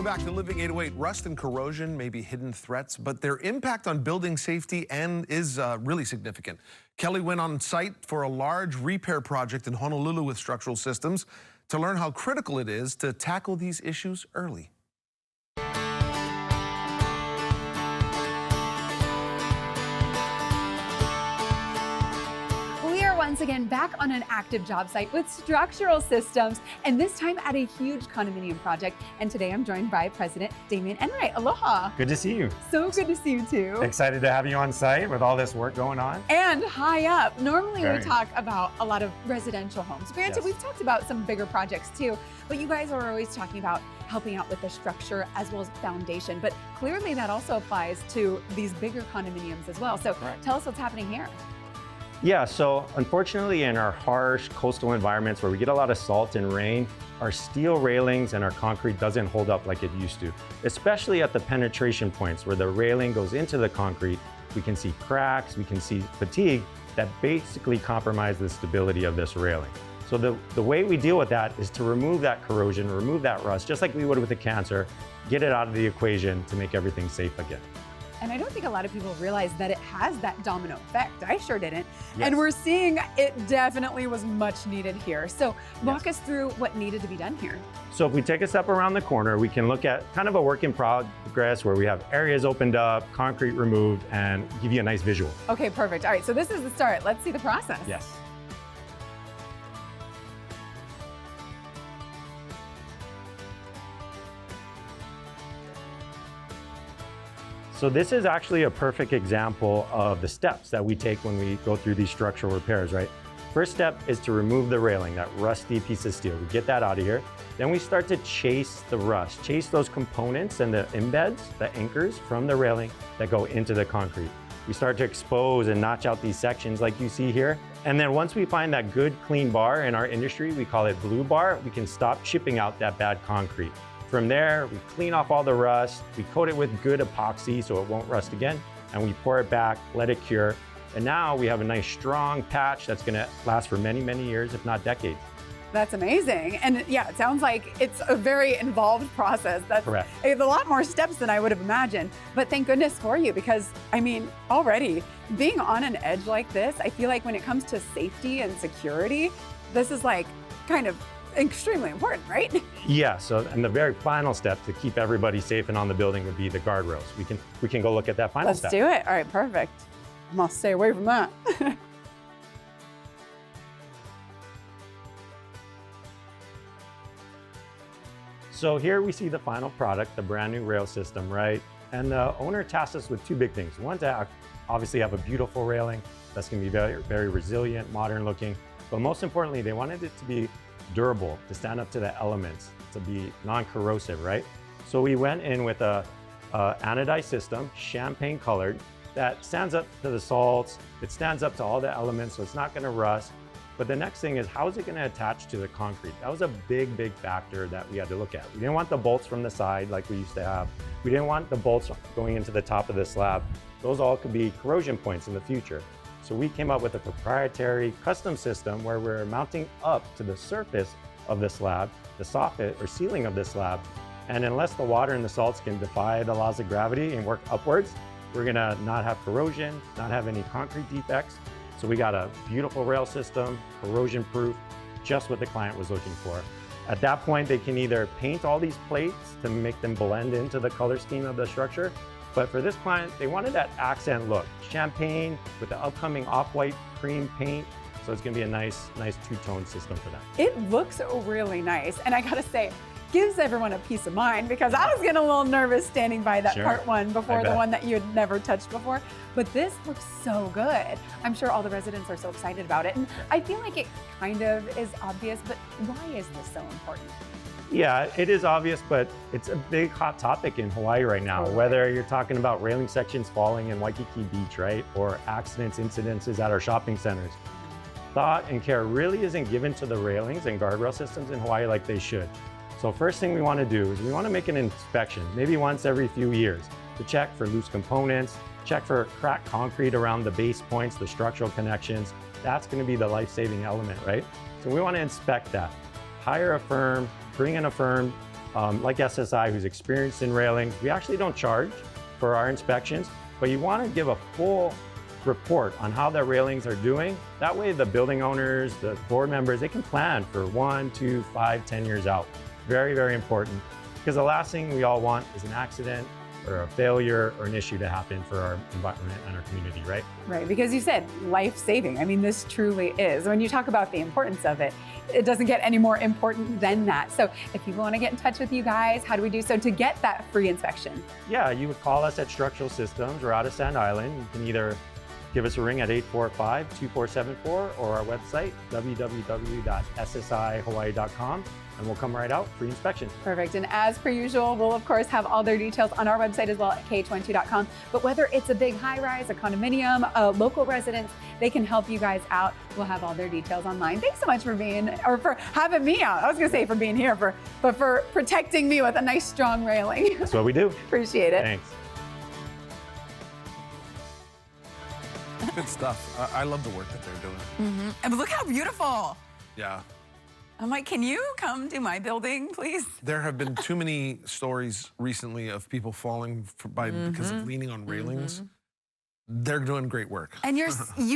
Welcome back to Living 808. Rust and corrosion may be hidden threats, but their impact on building safety is really significant. Kelly went on site for a large repair project in Honolulu with structural systems to learn how critical it is to tackle these issues early. Once again, back on an active job site with structural systems, and this time at a huge condominium project. And today I'm joined by President Damien Enright. Aloha. Good to see you. So good to see you too. Excited to have you on site with all this work going on. And high up. Normally we talk about a lot of residential homes. Granted, we've talked about some bigger projects too, but you guys are always talking about helping out with the structure as well as foundation. But clearly that also applies to these bigger condominiums as well. So tell us what's happening here. Yeah, so unfortunately in our harsh coastal environments where we get a lot of salt and rain, our steel railings and our concrete doesn't hold up like it used to. Especially at the penetration points where the railing goes into the concrete, we can see cracks, we can see fatigue that basically compromise the stability of this railing. So the way we deal with that is to remove that corrosion, remove that rust, just like we would with a cancer, get it out of the equation to make everything safe again. And I don't think a lot of people realize that it has that domino effect. I sure didn't. Yes. And we're seeing it definitely was much needed here. So walk us through what needed to be done here. So if we take a step around the corner, we can look at kind of a work in progress where we have areas opened up, concrete removed, and give you a nice visual. Okay, perfect. All right, so this is the start. Let's see the process. Yes. So this is actually a perfect example of the steps that we take when we go through these structural repairs, right? First step is to remove the railing, that rusty piece of steel. We get that out of here. Then we start to chase the rust, chase those components and the embeds, the anchors from the railing that go into the concrete. We start to expose and notch out these sections like you see here. And then once we find that good clean bar in our industry, we call it blue bar, we can stop chipping out that bad concrete. From there, we clean off all the rust, we coat it with good epoxy so it won't rust again, and we pour it back, let it cure. And now we have a nice strong patch that's gonna last for many, many years, if not decades. That's amazing. And yeah, it sounds like it's a very involved process. That's correct. A lot more steps than I would have imagined. But thank goodness for you, because I mean, already being on an edge like this, I feel like when it comes to safety and security, this is like kind of extremely important, right? Yeah, so and the very final step to keep everybody safe and on the building would be the guardrails. We can go look at that final step. Let's do it. All right, perfect. I'm gonna stay away from that. So here we see the final product, the brand new rail system, right? And the owner tasked us with two big things. One, to obviously have a beautiful railing that's gonna be very, very resilient, modern looking. But most importantly, they wanted it to be durable, to stand up to the elements, to be non-corrosive, right? So we went in with a anodized system, champagne colored, that stands up to the salts, it stands up to all the elements, so it's not gonna rust. But the next thing is, how is it gonna attach to the concrete? That was a big, big factor that we had to look at. We didn't want the bolts from the side like we used to have. We didn't want the bolts going into the top of the slab. Those all could be corrosion points in the future. So we came up with a proprietary custom system where we're mounting up to the surface of the slab, the soffit or ceiling of the slab. And unless the water and the salts can defy the laws of gravity and work upwards, we're gonna not have corrosion, not have any concrete defects. So we got a beautiful rail system, corrosion proof, just what the client was looking for. At that point, they can either paint all these plates to make them blend into the color scheme of the structure. But for this client, they wanted that accent look. Champagne with the upcoming off-white cream paint. So it's gonna be a nice two-tone system for them. It looks really nice. And I gotta say, gives everyone a peace of mind, because I was getting a little nervous standing by that part one before the one that you had never touched before. But this looks so good. I'm sure all the residents are so excited about it. And I feel like it kind of is obvious, but why is this so important? Yeah, it is obvious, but it's a big hot topic in Hawaii right now. Whether you're talking about railing sections falling in Waikiki Beach, right? Or accidents, incidences at our shopping centers. Thought and care really isn't given to the railings and guardrail systems in Hawaii like they should. So first thing we want to do is we want to make an inspection, maybe once every few years, to check for loose components, check for cracked concrete around the base points, the structural connections. That's going to be the life-saving element, right? So we want to inspect that. Hire a firm, bring in a firm like SSI, who's experienced in railings. We actually don't charge for our inspections, but you want to give a full report on how the railings are doing. That way the building owners, the board members, they can plan for 1, 2, 5, 10 years out. Very, very important. Because the last thing we all want is an accident or a failure or an issue to happen for our environment and our community, right? Right, because you said life-saving. I mean, this truly is. When you talk about the importance of it, it doesn't get any more important than that. So if people want to get in touch with you guys, how do we do so to get that free inspection? Yeah, you would call us at Structural Systems. We're out of Sand Island. You can either give us a ring at 845-2474 or our website, www.ssihawaii.com, and we'll come right out, free inspection. Perfect. And as per usual, we'll of course have all their details on our website as well at k22.com. But whether it's a big high-rise, a condominium, a local residence, they can help you guys out. We'll have all their details online. Thanks so much for for having me out. I was going to say for being here, but for protecting me with a nice strong railing. That's what we do. Appreciate it. Thanks. Good stuff. I love the work that they're doing. And look how beautiful. Yeah. I'm like, can you come to my building, please? There have been too many stories recently of people falling because of leaning on railings. They're doing great work. And you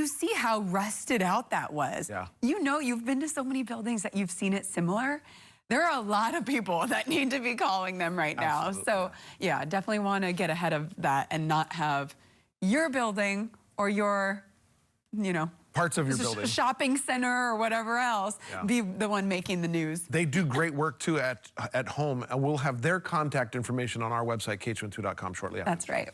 see how rusted out that was. Yeah. You know, you've been to so many buildings that you've seen it similar. There are a lot of people that need to be calling them right now. Absolutely. So yeah, definitely want to get ahead of that and not have your building or your, Parts of your building. shopping center or whatever else be the one making the news. They do great work too at home, and we'll have their contact information on our website, k22.com, shortly after. That's right.